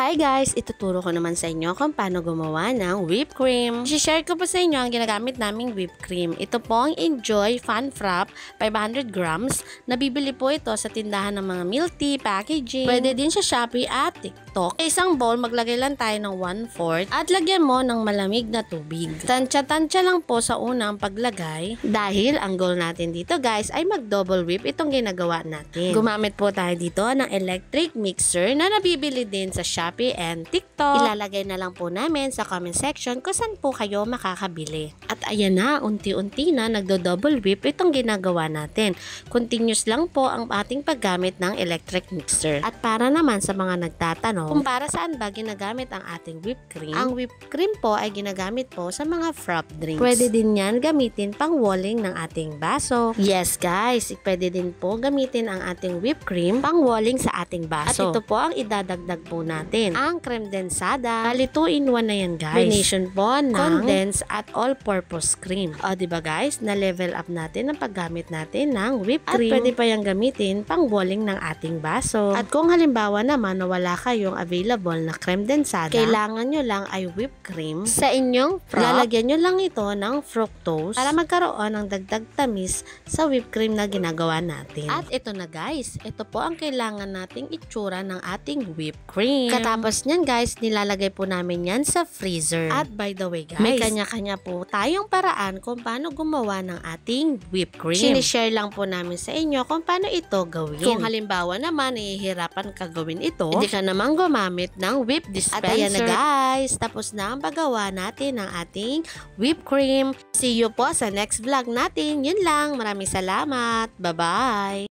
Hi guys! Ituturo ko naman sa inyo kung paano gumawa ng whipped cream. I-share ko po sa inyo ang ginagamit naming whipped cream. Ito po ang Enjoy Fun Frap 500 grams. Nabibili po ito sa tindahan ng mga milk tea, packaging. Pwede din sa Shopee at TikTok. Sa isang bowl, maglagay lang tayo ng 1/4 at lagyan mo ng malamig na tubig. Tansya-tansya lang po sa unang paglagay dahil ang goal natin dito guys ay mag-double whip itong ginagawa natin. Gumamit po tayo dito ng electric mixer na nabibili din sa Shopee and TikTok. Ilalagay na lang po namin sa comment section kung saan po kayo makakabili. At ayan na, unti-unti na nagdo-double whip itong ginagawa natin. Continuous lang po ang ating paggamit ng electric mixer. At para naman sa mga nagtatanong kung para saan ba ginagamit ang ating whipped cream, ang whipped cream po ay ginagamit po sa mga frap drinks. Pwede din yan gamitin pang walling ng ating baso. Yes guys, pwede din po gamitin ang ating whipped cream pang walling sa ating baso. At ito po ang idadagdag po natin. Ang creme densada. 2-in-1 na yan guys. Combination po ng condensed at all-purpose cream. O diba guys, na-level up natin ang paggamit natin ng whipped cream. At pwede pa yung gamitin pang walling ng ating baso. At kung halimbawa naman na wala kayong available na creme densada, kailangan nyo lang ay whipped cream. Sa inyong frap, lalagyan nyo lang ito ng fructose para magkaroon ng dagdag tamis sa whipped cream na ginagawa natin. At ito na guys, ito po ang kailangan nating itsura ng ating whipped cream. Katapos nyan guys, nilalagay po namin yan sa freezer. At by the way guys, may kanya-kanya po tayong paraan kung paano gumawa ng ating whipped cream. Sinishare lang po namin sa inyo kung paano ito gawin. Kung halimbawa naman, nahihirapan ka gawin ito, hindi ka naman gumamit ng whip dispenser. At ayan na guys, tapos na ang paggawa natin ng ating whipped cream. See you po sa next vlog natin. Yun lang. Maraming salamat. Bye-bye!